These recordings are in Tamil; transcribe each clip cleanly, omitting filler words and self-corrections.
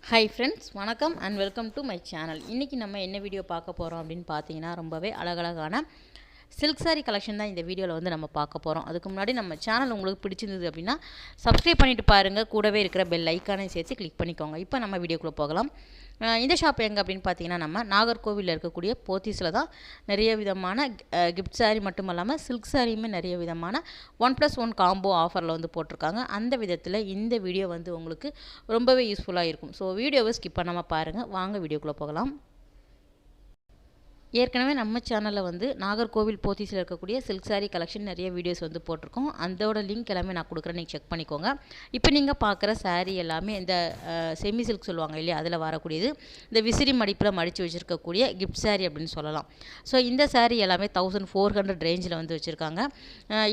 ஹாய் ஃப்ரெண்ட்ஸ், வணக்கம் and welcome to my channel. இன்றைக்கி நம்ம என்ன வீடியோ பார்க்க போகிறோம் அப்படின்னு பார்த்தீங்கன்னா, ரொம்பவே அழகழகான சில்க் சாரீ கலெக்ஷன் தான் இந்த வீடியோவில் வந்து நம்ம பார்க்க போகிறோம். அதுக்கு முன்னாடி நம்ம சேனல் உங்களுக்கு பிடிச்சிருந்தது அப்படின்னா சப்ஸ்கிரைப் பண்ணிவிட்டு பாருங்கள். கூடவே இருக்கிற பெல் ஐக்கானை சேர்த்து கிளிக் பண்ணிக்கோங்க. இப்போ நம்ம வீடியோக்குள்ளே போகலாம். இந்த ஷாப் எங்கே அப்படின்னு பார்த்தீங்கன்னா, நம்ம நாகர்கோவிலில் இருக்கக்கூடிய போத்தீஸில் தான் நிறைய விதமான கிஃப்ட் சாரீ மட்டும் இல்லாமல் சில்க் சாரியுமே நிறைய விதமான 1+1 காம்போ ஆஃபரில் வந்து போட்டிருக்காங்க. அந்த விதத்தில் இந்த வீடியோ வந்து உங்களுக்கு ரொம்பவே யூஸ்ஃபுல்லாக இருக்கும். ஸோ வீடியோவை ஸ்கிப் பண்ணாமல் பாருங்கள். வாங்க வீடியோக்குள்ளே போகலாம். ஏற்கனவே நம்ம சேனலில் வந்து நாகர்கோவில் போத்தீஸில் இருக்கக்கூடிய சில்க் சாரீ கலெக்ஷன் நிறைய வீடியோஸ் வந்து போட்டிருக்கோம். அதோட லிங்க் எல்லாமே நான் கொடுக்குறேன், நீங்கள் செக் பண்ணிக்கோங்க. இப்போ நீங்கள் பார்க்குற சாரீ எல்லாமே இந்த செமி சில்க் சொல்லுவாங்க இல்லையா, அதில் வரக்கூடியது. இந்த விசிறி மடிப்பில் மடித்து வச்சுருக்கக்கூடிய கிஃப்ட் சாரீ அப்படின்னு சொல்லலாம். ஸோ இந்த சாரீ எல்லாமே 1400 ரேஞ்சில் வந்து வச்சுருக்காங்க.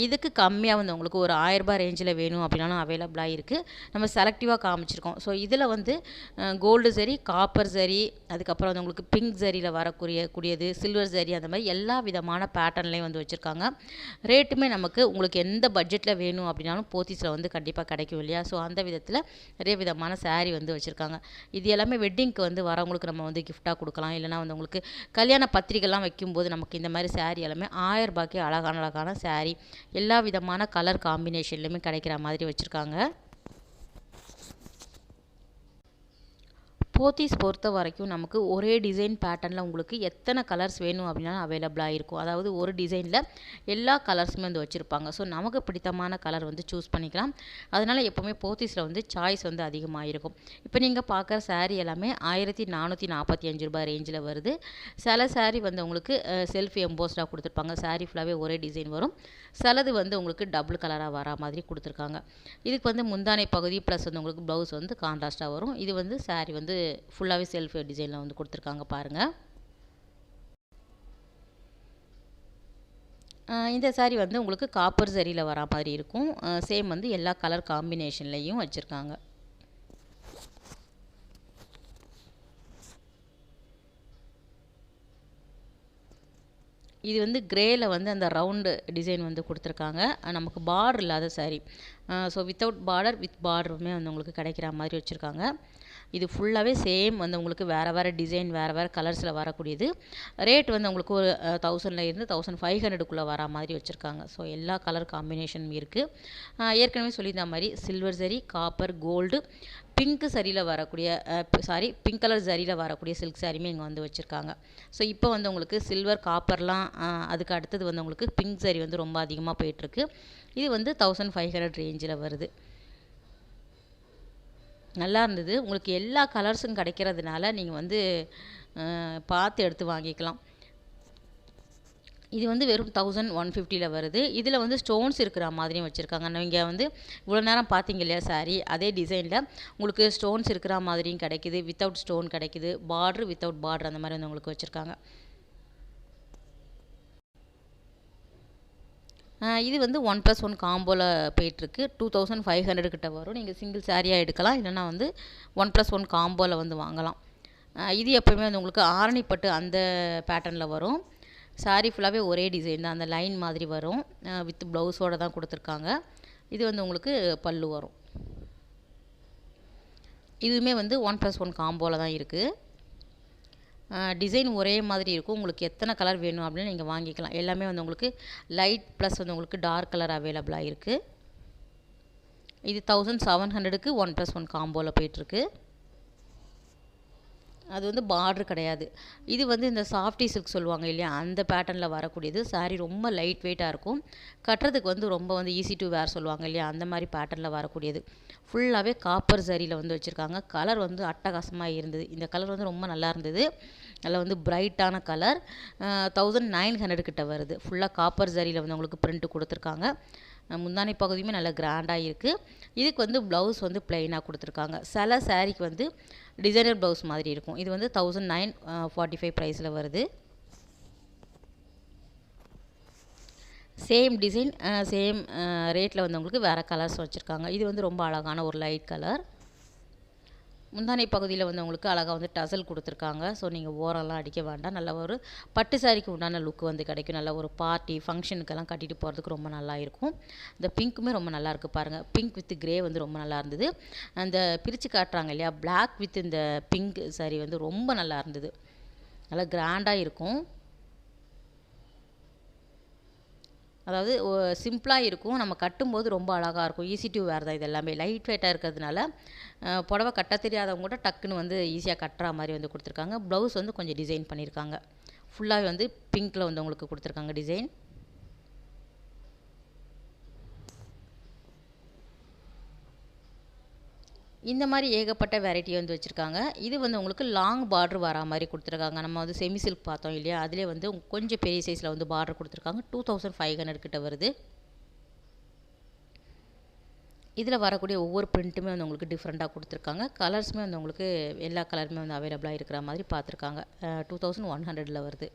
இதுக்கு கம்மியாக வந்து உங்களுக்கு ஒரு 1000 ரூபாய் ரேஞ்சில் வேணும் அப்படின்னாலும் அவைலபிளாக இருக்குது. நம்ம செலக்டிவாக காமிச்சிருக்கோம். ஸோ இதில் வந்து கோல்டு சரி, காப்பர் சரி, அதுக்கப்புறம் வந்து உங்களுக்கு பிங்க் சரியில் வரக்கூடியது, சில்வர் சரி, அந்த மாதிரி எல்லா விதமான பேட்டர்ன்லேயும் வந்து வச்சுருக்காங்க. ரேட்டுமே நமக்கு உங்களுக்கு எந்த பட்ஜெட்டில் வேணும் அப்படின்னாலும் போத்தீஸில் வந்து கண்டிப்பாக கிடைக்கும் இல்லையா. ஸோ அந்த விதத்தில் நிறைய விதமான சாரீ வந்து வச்சுருக்காங்க. இது எல்லாமே வெட்டிங்க்கு வந்து வரவங்களுக்கு நம்ம வந்து கிஃப்டாக கொடுக்கலாம். இல்லைனா வந்து உங்களுக்கு கல்யாண பத்திரிகைலாம் வைக்கும்போது நமக்கு இந்த மாதிரி சாரீ எல்லாமே 1000 ரூபாய்க்கு அழகான சாரீ எல்லா விதமான கலர் காம்பினேஷன்லையுமே கிடைக்கிற மாதிரி வச்சுருக்காங்க. போத்தீஸ் பொறுத்த வரைக்கும் நமக்கு ஒரே டிசைன் பேட்டர்னில் உங்களுக்கு எத்தனை கலர்ஸ் வேணும் அப்படின்னாலும் அவைலபிளாக இருக்கும். அதாவது ஒரு டிசைனில் எல்லா கலர்ஸுமே வந்து வச்சுருப்பாங்க. ஸோ நமக்கு பிடித்தமான கலர் வந்து சூஸ் பண்ணிக்கலாம். அதனால் எப்போவுமே போத்தீஸில் வந்து சாய்ஸ் வந்து அதிகமாக இருக்கும். இப்போ நீங்கள் பார்க்குற சாரீ எல்லாமே 1445 ரூபாய் ரேஞ்சில் வருது. சில சாரீ வந்து உங்களுக்கு செல்ஃப் எம்போஸ்டாக கொடுத்துருப்பாங்க. சாரீ ஃபுல்லாகவே ஒரே டிசைன் வரும். சிலது வந்து உங்களுக்கு டபுள் கலராக வர மாதிரி கொடுத்துருக்காங்க. இதுக்கு வந்து முந்தானை பகுதி ப்ளஸ் வந்து உங்களுக்கு ப்ளவுஸ் வந்து கான்ட்ராஸ்ட்டாக வரும். இது வந்து சாரீ வந்து ஃபுல்லாகவே செல்ஃப் டிசைனில் வந்து கொடுத்துருக்காங்க பாருங்கள். இந்த சாரீ வந்து உங்களுக்கு காப்பர் சரியில் வர மாதிரி இருக்கும். சேம் வந்து எல்லா கலர் காம்பினேஷன்லேயும் வச்சுருக்காங்க. இது வந்து கிரேயில் வந்து அந்த ரவுண்டு டிசைன் வந்து கொடுத்துருக்காங்க. நமக்கு பார்டர் இல்லாத sari. So without border with பார்டருமே வந்து உங்களுக்கு கிடைக்கிற மாதிரி வச்சுருக்காங்க. இது ஃபுல்லாகவே சேம் வந்து உங்களுக்கு வேறு டிசைன் வேறு கலர்ஸில் வரக்கூடியது. ரேட் வந்து உங்களுக்கு ஒரு 1000லேருந்து 1500க்குள்ளே வர மாதிரி வச்சுருக்காங்க. ஸோ எல்லா கலர் காம்பினேஷனும் இருக்குது. ஏற்கனவே சொல்லியிருந்த மாதிரி சில்வர் சரி, காப்பர், கோல்டு, பிங்க் சரியில் வரக்கூடிய பிங்க் கலர் சரியில் வரக்கூடிய சில்க் சாரியுமே இங்கே வந்து வச்சுருக்காங்க. ஸோ இப்போ வந்து உங்களுக்கு சில்வர், காப்பர்லாம் அதுக்கு அடுத்தது வந்து உங்களுக்கு பிங்க் சரி வந்து ரொம்ப அதிகமாக போயிட்டுருக்கு. இது வந்து 1500 ரேஞ்சில் வருது. நல்லா இருந்தது. உங்களுக்கு எல்லா கலர்ஸும் கிடைக்கிறதுனால நீங்கள் வந்து பார்த்து எடுத்து வாங்கிக்கலாம். இது வந்து வெறும் 1150 வருது. இதில் வந்து ஸ்டோன்ஸ் இருக்கிற மாதிரியும் வச்சுருக்காங்க. நீங்கள் வந்து இவ்வளோ நேரம் பார்த்தீங்க இல்லையா சாரீ, அதே டிசைனில் உங்களுக்கு ஸ்டோன்ஸ் இருக்கிற மாதிரியும் கிடைக்கிது, வித்தவுட் ஸ்டோன் கிடைக்கிது, பார்ட்ரு வித்தவுட் பார்ட்ரு அந்த மாதிரி வந்து உங்களுக்கு வச்சுருக்காங்க. இது வந்து 1+1 காம்போவில் போயிட்டுருக்கு. 2500 கிட்ட வரும். நீங்கள் சிங்கிள் சாரியாக எடுக்கலாம், இல்லைனா வந்து 1+1 காம்போவில் வந்து வாங்கலாம். இது எப்போயுமே வந்து உங்களுக்கு ஆரணிப்பட்டு அந்த பேட்டர்னில் வரும். சாரீ ஃபுல்லாகவே ஒரே டிசைன் தான், அந்த லைன் மாதிரி வரும். வித் ப்ளவுஸோடு தான் கொடுத்துருக்காங்க. இது வந்து உங்களுக்கு பல்லு வரும். இதுவுமே வந்து 1+1 காம்போவில் தான் இருக்குது. டிசைன் ஒரே மாதிரி இருக்கும். உங்களுக்கு எத்தனை கலர் வேணும் அப்படின்னு நீங்கள் வாங்கிக்கலாம். எல்லாமே வந்து உங்களுக்கு லைட் ப்ளஸ் வந்து உங்களுக்கு டார்க் கலர் அவைலபிளாக இருக்குது. இது 1700க்கு 1+1 காம்போவில் போயிட்டுருக்கு. அது வந்து பார்டர் கிடையாது. இது வந்து இந்த சாஃப்டி சில்க் சொல்லுவாங்க இல்லையா, அந்த பேட்டர்னில் வரக்கூடியது. சாரீ ரொம்ப லைட் வெயிட்டாக இருக்கும். கட்டுறதுக்கு வந்து ரொம்ப வந்து ஈஸி டு வேர் சொல்லுவாங்க இல்லையா, அந்த மாதிரி பேட்டர்னில் வரக்கூடியது. ஃபுல்லாகவே காப்பர் சரியில் வந்து வச்சுருக்காங்க. கலர் வந்து அட்டகாசமாக இருந்தது. இந்த கலர் வந்து ரொம்ப நல்லா இருந்தது. நல்லா வந்து பிரைட்டான கலர். 1900 கிட்ட வருது. ஃபுல்லாக காப்பர் சரியில் வந்து உங்களுக்கு பிரிண்ட் கொடுத்துருக்காங்க. முந்தானை பகுதியுமே நல்லா கிராண்டாக இருக்குது. இதுக்கு வந்து ப்ளவுஸ் வந்து ப்ளைனாக கொடுத்துருக்காங்க. சில சாரீக்கு வந்து டிசைனர் ப்ளவுஸ் மாதிரி இருக்கும். இது வந்து 1945 ப்ரைஸில் வருது. சேம் டிசைன் சேம் ரேட்டில் வந்து உங்களுக்கு வேறு கலர்ஸ் வச்சுருக்காங்க. இது வந்து ரொம்ப அழகான ஒரு லைட் கலர். முந்தானை பகுதியில் வந்து உங்களுக்கு அழகாக வந்து டசல் கொடுத்துருக்காங்க. ஸோ நீங்கள் ஓரெல்லாம் அடிக்க வேண்டாம். நல்ல ஒரு பட்டு சாரிக்கு உண்டான லுக் வந்து கிடைக்கும். நல்ல ஒரு பார்ட்டி ஃபங்க்ஷனுக்கெல்லாம் கட்டிட்டு போகிறதுக்கு ரொம்ப நல்லா இருக்கும். இந்த பிங்க்குமே ரொம்ப நல்லா இருக்குது பாருங்கள். பிங்க் வித் கிரே வந்து ரொம்ப நல்லா இருந்தது. அந்த பிரித்து காட்டுறாங்க இல்லையா, பிளாக் வித் இந்த பிங்க் சாரி வந்து ரொம்ப நல்லா இருந்தது. நல்லா கிராண்டாக இருக்கும். அதாவது சிம்பிளாக இருக்கும். நம்ம கட்டும்போது ரொம்ப அழகாக இருக்கும். ஈஸி டு வேர் தான். இது எல்லாமே லைட் வெயிட்டாக இருக்கிறதுனால புடவை கட்ட தெரியாதவங்க கூட டக்குன்னு வந்து ஈஸியாக கட்டுற மாதிரி வந்து கொடுத்துருக்காங்க. ப்ளவுஸ் வந்து கொஞ்சம் டிசைன் பண்ணியிருக்காங்க. ஃபுல்லாகவே வந்து பிங்க்கில் வந்து உங்களுக்கு கொடுத்துருக்காங்க டிசைன். இந்த மாதிரி ஏகப்பட்ட வெரைட்டி வந்து வச்சுருக்காங்க. இது வந்து உங்களுக்கு லாங் பார்டர் வரா மாதிரி கொடுத்துருக்காங்க. நம்ம வந்து செமி சில்க் பார்த்தோம் இல்லையா, அதிலே வந்து கொஞ்சம் பெரிய சைஸில் வந்து பார்டர் கொடுத்துருக்காங்க. 2500 கிட்ட வருது. இதில் வரக்கூடிய ஒவ்வொரு பிரிண்ட்டுமே வந்து உங்களுக்கு டிஃப்ரெண்ட்டாக கொடுத்துருக்காங்க. கலர்ஸுமே வந்து உங்களுக்கு எல்லா கலருமே வந்து அவைலபிளாக இருக்கிற மாதிரி பார்த்துருக்காங்க. 2100 வருது.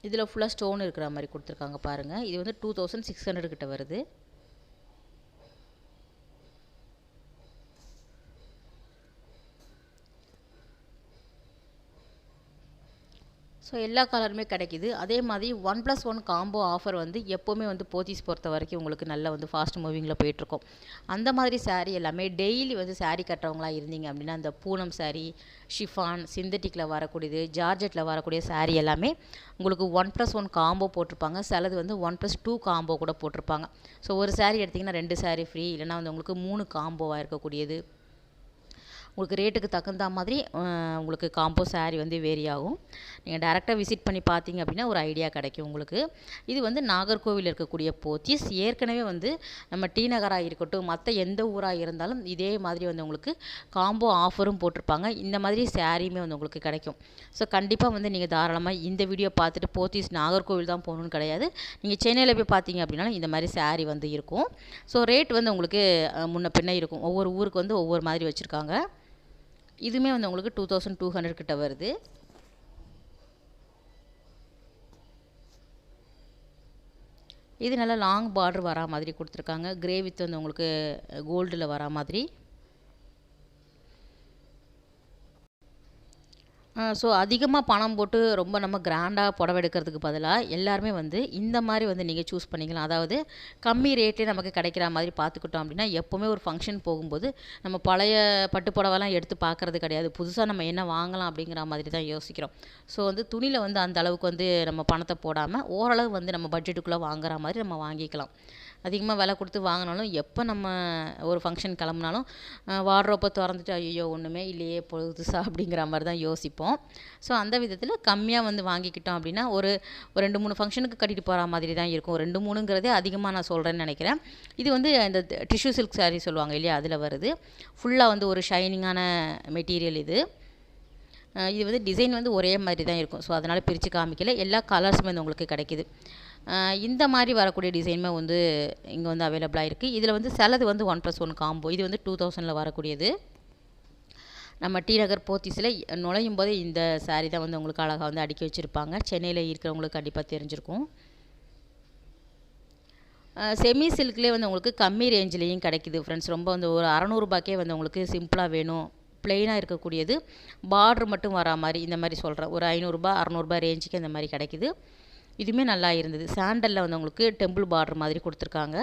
இதில் ஃபுல்லாக ஸ்டோன் இருக்கிற மாதிரி கொடுத்துருக்காங்க பாருங்கள். இது வந்து 2600 கிட்ட வருது. ஸோ எல்லா கலருமே கிடைக்கிது. அதே மாதிரி 1+1 காம்போ ஆஃபர் வந்து எப்போவுமே வந்து போத்தீஸ் பொறுத்த வரைக்கும் உங்களுக்கு நல்ல வந்து ஃபாஸ்ட் மூவிங்கில் போயிட்டுருக்கும். அந்த மாதிரி சாரீ எல்லாமே டெய்லி வந்து சாரீ கட்டுறவங்களா இருந்தீங்க அப்படின்னா, அந்த பூனம் சாரீ, ஷிஃபான், சிந்தட்டிக்கில் வரக்கூடியது, ஜார்ஜெட்டில் வரக்கூடிய சாரீ எல்லாமே உங்களுக்கு 1+1 காம்போ போட்டிருப்பாங்க. சிலது வந்து 1+2 காம்போ கூட போட்டிருப்பாங்க. ஸோ ஒரு சாரீ எடுத்திங்கன்னா 2 சாரீ ஃப்ரீ, இல்லைனா வந்து உங்களுக்கு 3 காம்போவாக இருக்கக்கூடியது. உங்களுக்கு ரேட்டுக்கு தகுந்த மாதிரி உங்களுக்கு காம்போ சாரீ வந்து வேரி ஆகும். நீங்கள் டேரெக்டாக விசிட் பண்ணி பார்த்தீங்க அப்படின்னா ஒரு ஐடியா கிடைக்கும் உங்களுக்கு. இது வந்து நாகர்கோவில் இருக்கக்கூடிய போத்தீஸ். ஏற்கனவே வந்து நம்ம டி நகராக இருக்கட்டும், மற்ற எந்த ஊராக இருந்தாலும் இதே மாதிரி வந்து உங்களுக்கு காம்போ ஆஃபரும் போட்டிருப்பாங்க. இந்த மாதிரி சாரியுமே வந்து உங்களுக்கு கிடைக்கும். ஸோ கண்டிப்பாக வந்து நீங்கள் தாராளமாக இந்த வீடியோ பார்த்துட்டு போத்தீஸ் நாகர்கோவில் தான் போகணுன்னு கிடையாது. நீங்கள் சென்னையில் போய் பார்த்தீங்க அப்படின்னா இந்த மாதிரி சாரீ வந்து இருக்கும். ஸோ ரேட் வந்து உங்களுக்கு முன்ன பின்ன இருக்கும். ஒவ்வொரு ஊருக்கு வந்து ஒவ்வொரு மாதிரி வச்சுருக்காங்க. இதுவுமே வந்து உங்களுக்கு 2200 கிட்ட வருது. இது நல்லா லாங் பார்டர் வரா மாதிரி கொடுத்துருக்காங்க. கிரே வித் வந்து உங்களுக்கு கோல்டில் வரா மாதிரி. ஸோ அதிகமாக பணம் போட்டு ரொம்ப நம்ம கிராண்டாக புடவை எடுக்கிறதுக்கு பதிலாக எல்லாருமே வந்து இந்த மாதிரி வந்து நீங்கள் சூஸ் பண்ணிக்கலாம். அதாவது கம்மி ரேட்லேயே நமக்கு கிடைக்கிற மாதிரி பார்த்துக்கிட்டோம் அப்படின்னா, எப்போவுமே ஒரு ஃபங்க்ஷன் போகும்போது நம்ம பழைய பட்டு புடவைலாம் எடுத்து பார்க்குறது கிடையாது. புதுசாக நம்ம என்ன வாங்கலாம் அப்படிங்கிற மாதிரி தான் யோசிக்கிறோம். ஸோ வந்து துணியில் வந்து அந்த அளவுக்கு வந்து நம்ம பணத்தை போடாமல் ஓரளவு வந்து நம்ம பட்ஜெட்டுக்குள்ளே வாங்குற மாதிரி நம்ம வாங்கிக்கலாம். அதிகமாக விலை கொடுத்து வாங்கினாலும் எப்போ நம்ம ஒரு ஃபங்க்ஷன் கிளம்புனாலும் வார்ட்ரோப்பை திறந்துட்டு ஐயோ ஒன்றுமே இல்லையே புதுசாக அப்படிங்கிற மாதிரி தான் யோசிப்போம். ஸோ அந்த விதத்தில் கம்மியாக வந்து வாங்கிக்கிட்டோம் அப்படின்னா ஒரு 2-3 ஃபங்க்ஷனுக்கு கட்டிட்டு போகிற மாதிரி தான் இருக்கும். 2-3ங்கிறதே அதிகமாக நான் சொல்கிறேன்னு நினைக்கிறேன். இது வந்து இந்த டிஷ்யூ சில்க் சாரீ சொல்லுவாங்க இல்லையா, அதில் வருது. ஃபுல்லாக வந்து ஒரு ஷைனிங்கான மெட்டீரியல் இது. இது வந்து டிசைன் வந்து ஒரே மாதிரி தான் இருக்கும். ஸோ அதனால் பிரித்து காமிக்கல. எல்லா கலர்ஸுமே வந்து உங்களுக்கு கிடைக்கிது. இந்த மாதிரி வரக்கூடிய டிசைனுமே வந்து இங்கே வந்து அவைலபிளாக இருக்குது. இதில் வந்து சிலது வந்து 1+1 காம்போ. இது வந்து 2000 வரக்கூடியது. நம்ம டி நகர் போத்தீஸில் நுழையும் போதே இந்த சாரீ தான் வந்து உங்களுக்கு அழகாக வந்து அடுக்கி வச்சுருப்பாங்க. சென்னையில் இருக்கிறவங்களுக்கு கண்டிப்பாக தெரிஞ்சிருக்கும். செமி சில்க்லேயே வந்து உங்களுக்கு கம்மி ரேஞ்சிலையும் கிடைக்கிது ஃப்ரெண்ட்ஸ். ரொம்ப வந்து ஒரு 600 ரூபாய்க்கே வந்து உங்களுக்கு சிம்பிளாக வேணும், ப்ளெயினாக இருக்கக்கூடியது, பார்டர் மட்டும் வரா மாதிரி, இந்த மாதிரி சொல்கிறேன். ஒரு 500 600 ரேஞ்சுக்கு இந்த மாதிரி கிடைக்கிது. இதுவுமே நல்லா இருந்தது. சாண்டலில் வந்து உங்களுக்கு டெம்பிள் பார்டர் மாதிரி கொடுத்துருக்காங்க.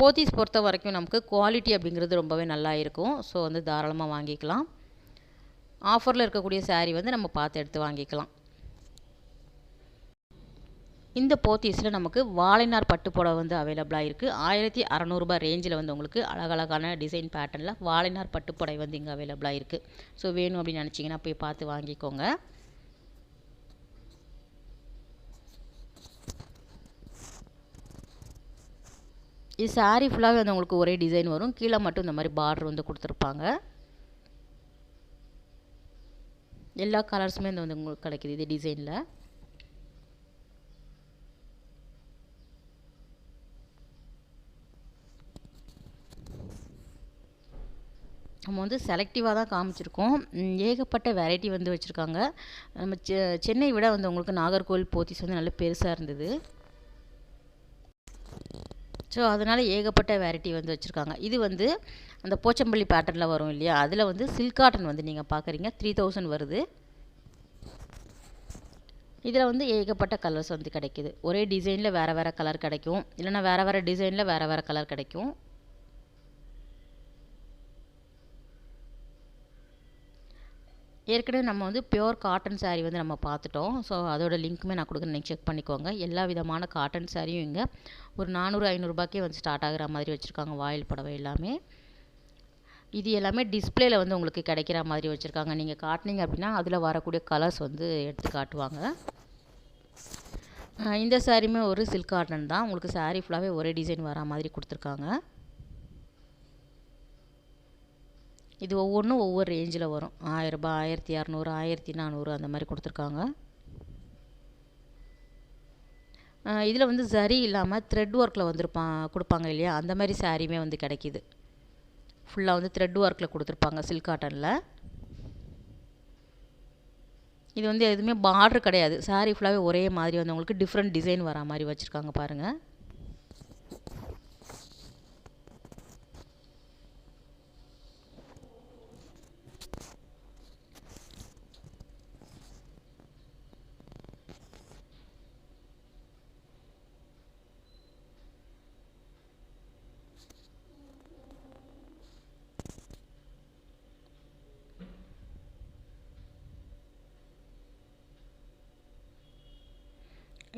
போத்தீஸ் பொறுத்த வரைக்கும் நமக்கு குவாலிட்டி அப்படிங்கிறது ரொம்பவே நல்லா இருக்கும். ஸோ வந்து தாராளமாக வாங்கிக்கலாம். ஆஃபரில் இருக்கக்கூடிய சாரீ வந்து நம்ம பார்த்து எடுத்து வாங்கிக்கலாம். இந்த போத்தீஸில் நமக்கு வாழைநார் பட்டு புடவை வந்து அவைலபிளாக இருக்குது. 1600 ரேஞ்சில் வந்து உங்களுக்கு அழகழகான டிசைன் பேட்டர்னில் வாழைநார் பட்டு புடவை வந்து இங்கே அவைலபிளாக இருக்குது. ஸோ வேணும் அப்படின்னு நினச்சிங்கன்னா போய் பார்த்து வாங்கிக்கோங்க. இது சாரீ ஃபுல்லாகவே வந்து உங்களுக்கு ஒரே டிசைன் வரும். கீழே மட்டும் இந்த மாதிரி பார்டர் வந்து கொடுத்துருப்பாங்க. எல்லா கலர்ஸுமே இந்த வந்து உங்களுக்கு கிடைக்கிது இது டிசைனில். நம்ம வந்து செலக்டிவாக தான் காமிச்சிருக்கோம். ஏகப்பட்ட வெரைட்டி வந்து வச்சுருக்காங்க. நம்ம சென்னை விட வந்து உங்களுக்கு நாகர்கோவில் போத்தீஸ் வந்து நல்ல பெருசாக இருந்தது. ஸோ அதனால் ஏகப்பட்ட வெரைட்டி வந்து வச்சுருக்காங்க. இது வந்து அந்த போச்சம்பள்ளி பேட்டர்னில் வரும் இல்லையா, அதில் வந்து சில்க் காட்டன் வந்து நீங்கள் பார்க்குறீங்க 3000 வருது. இதில் வந்து ஏகப்பட்ட கலர்ஸ் வந்து கிடைக்கிது. ஒரே டிசைனில் வேறு வேறு கலர் கிடைக்கும், இல்லைனா வேறு வேறு டிசைனில் வேறு வேறு கலர் கிடைக்கும். ஏற்கனவே நம்ம வந்து பியோர் காட்டன் சாரீ வந்து நம்ம பார்த்துட்டோம். ஸோ அதோட லிங்க்குமே நான் கொடுக்குறேன், நீங்கள் செக் பண்ணிக்கோங்க. எல்லா விதமான காட்டன் சாரியும் இங்கே ஒரு 400-500 வந்து ஸ்டார்ட் ஆகிற மாதிரி வச்சுருக்காங்க. வாயில் புடவை எல்லாமே. இது எல்லாமே டிஸ்பிளேல வந்து உங்களுக்கு கிடைக்கிற மாதிரி வச்சுருக்காங்க. நீங்கள் காட்டினீங்க அப்படின்னா அதில் வரக்கூடிய கலர்ஸ் வந்து எடுத்து காட்டுவாங்க. இந்த சாரியுமே ஒரு சில்க் காட்டன் தான். உங்களுக்கு சாரீ ஃபுல்லாகவே ஒரே டிசைன் வர மாதிரி கொடுத்துருக்காங்க. இது ஒவ்வொன்றும் ஒவ்வொரு ரேஞ்சில் வரும். 1000 ரூபாய், 1200, 1400 அந்த மாதிரி கொடுத்துருக்காங்க. இதில் வந்து சரி இல்லாமல் த்ரெட் ஒர்க்கில் கொடுப்பாங்க இல்லையா, அந்த மாதிரி சாரியுமே வந்து கிடைக்கிது. ஃபுல்லாக வந்து த்ரெட் ஒர்க்கில் கொடுத்துருப்பாங்க சில்க் காட்டனில். இது வந்து எதுவுமே பார்டர் கிடையாது, சாரீ ஃபுல்லாகவே ஒரே மாதிரி வந்து உங்களுக்கு டிஃப்ரெண்ட் டிசைன் வர மாதிரி வச்சுருக்காங்க பாருங்கள்.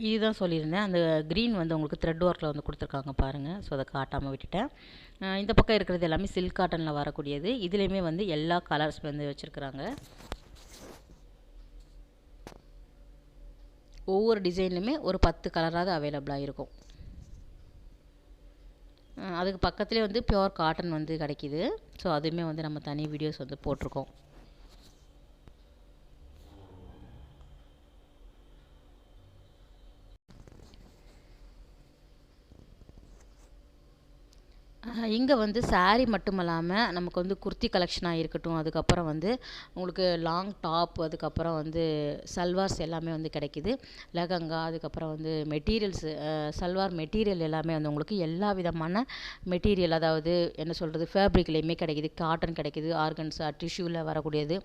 இதுதான் சொல்லியிருந்தேன், அந்த க்ரீன் வந்து உங்களுக்கு த்ரெட் ஒர்க்கில் வந்து கொடுத்துருக்காங்க பாருங்கள். ஸோ அதை காட்டாமல் விட்டுட்டேன். இந்த பக்கம் இருக்கிறது எல்லாமே சில்க் காட்டனில் வரக்கூடியது. இதுலேயுமே வந்து எல்லா கலர்ஸ் வந்து வச்சுருக்குறாங்க. ஒவ்வொரு டிசைன்லையுமே ஒரு 10 கலராவது அவைலபிளாக இருக்கும். அதுக்கு பக்கத்துலேயே வந்து பியோர் காட்டன் வந்து கிடைக்கிது. ஸோ அதுவுமே வந்து நம்ம தனி வீடியோஸ் வந்து போட்டிருக்கோம். இங்கே வந்து சாரீ மட்டும் இல்லாமல் நமக்கு வந்து குர்த்தி கலெக்ஷனாக இருக்கட்டும், அதுக்கப்புறம் வந்து உங்களுக்கு லாங் டாப், அதுக்கப்புறம் வந்து சல்வார்ஸ் எல்லாமே வந்து கிடைக்கிது. லெஹங்கா, அதுக்கப்புறம் வந்து மெட்டீரியல்ஸு, சல்வார் மெட்டீரியல் எல்லாமே வந்து உங்களுக்கு எல்லா விதமான மெட்டீரியல், அதாவது என்ன சொல்கிறது, ஃபேப்ரிக்லேயுமே கிடைக்கிது. காட்டன் கிடைக்கிது, ஆர்கன்ஸா, டிஷ்யூவில் வரக்கூடியது,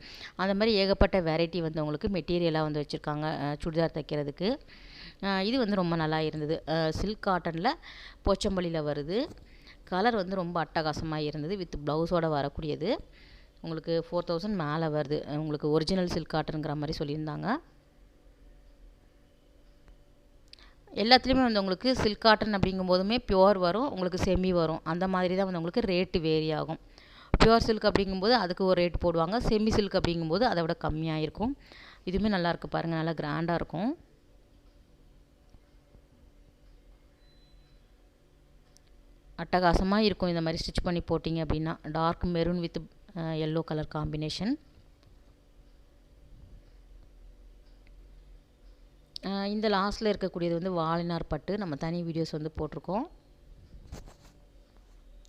அந்த மாதிரி ஏகப்பட்ட வெரைட்டி வந்து உங்களுக்கு மெட்டீரியலாக வந்து வச்சுருக்காங்க சுடிதார் தைக்கிறதுக்கு. இது வந்து ரொம்ப நல்லா இருந்தது. சில்க் காட்டனில் போச்சம்பள்ளியில் வருது. கலர் வந்து ரொம்ப அட்டகாசமாக இருந்தது. வித் ப்ளவுஸோடு வரக்கூடியது. உங்களுக்கு 4000 மேலே வருது. உங்களுக்கு ஒரிஜினல் சில்க் காட்டனுங்கிற மாதிரி சொல்லியிருந்தாங்க. எல்லாத்துலேயுமே வந்து உங்களுக்கு சில்க் காட்டன் அப்படிங்கும்போதுமே பியோர் வரும், உங்களுக்கு செமி வரும். அந்த மாதிரி தான் வந்து உங்களுக்கு ரேட்டு வேரி ஆகும். பியோர் சில்க் அப்படிங்கும்போது அதுக்கு ஒரு ரேட் போடுவாங்க, செமி சில்க் அப்படிங்கும்போது அதை விட கம்மியாக இருக்கும். இதுவுமே நல்லாயிருக்கு பாருங்கள், நல்லா கிராண்டாக இருக்கும். அட்டகாசமாக இருக்கும் இந்த மாதிரி ஸ்டிச் பண்ணி போட்டிங்க அப்படின்னா. Dark maroon with yellow colour combination. இந்த லாஸ்ட்டில் இருக்கக்கூடியது வந்து வாலினார் பட்டு, நம்ம தனி வீடியோஸ் வந்து போட்டிருக்கோம்.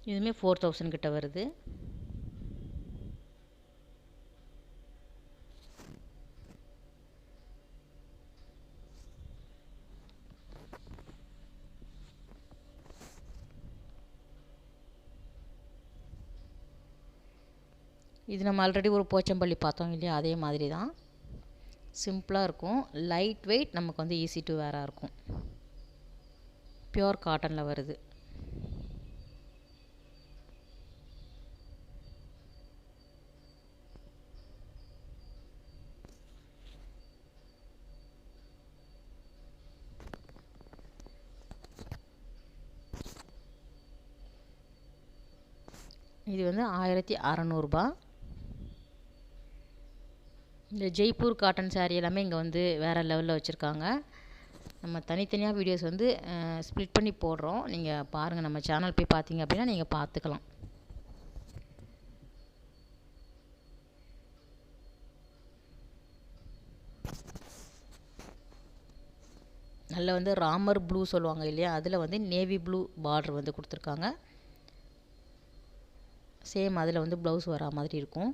இதுவுமே 4000 கிட்ட வருது. இது நம்ம ஆல்ரெடி ஒரு போச்சம்பள்ளி பார்த்தோம் இல்லையா, அதே மாதிரி தான். சிம்பிளாக இருக்கும், லைட் வெயிட், நமக்கு வந்து ஈஸி டு வேராக இருக்கும். பியோர் காட்டனில் வருது. இது வந்து 1600 ரூபா. இந்த ஜெய்ப்பூர் காட்டன் சாரீ எல்லாமே இங்கே வந்து வேறு லெவலில் வச்சுருக்காங்க. நம்ம தனித்தனியாக வீடியோஸ் வந்து ஸ்ப்ளிட் பண்ணி போடுறோம். நீங்கள் பாருங்கள், நம்ம சேனல் போய் பார்த்தீங்க அப்படின்னா நீங்கள் பார்த்துக்கலாம். நல்ல வந்து ராமர் ப்ளூ சொல்லுவாங்க இல்லையா, அதில் வந்து நேவி ப்ளூ பார்டர் வந்து கொடுத்துருக்காங்க. சேம் அதில் வந்து ப்ளவுஸ் வரா மாதிரி இருக்கும்.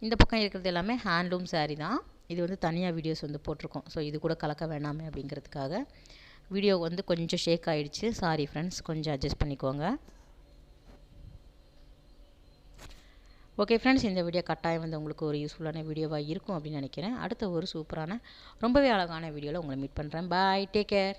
இந்த பக்கம் இருக்கிறது எல்லாமே ஹேண்ட்லூம் சாரீ தான். இது வந்து தனியாக வீடியோஸ் வந்து போட்டிருக்கோம். ஸோ இது கூட கலக்க வேண்டாமே அப்படிங்கிறதுக்காக. வீடியோ வந்து கொஞ்சம் ஷேக் ஆகிடுச்சு, சாரி ஃப்ரெண்ட்ஸ், கொஞ்சம் அட்ஜஸ்ட் பண்ணிக்கோங்க. ஓகே ஃப்ரெண்ட்ஸ், இந்த வீடியோ கட்டாயம் வந்து உங்களுக்கு ஒரு யூஸ்ஃபுல்லான வீடியோவாக இருக்கும் அப்படின்னு நினைக்கிறேன். அடுத்த ஒரு சூப்பரான ரொம்பவே அழகான வீடியோவில் உங்களை மீட் பண்ணுறேன். பாய், டேக் கேர்.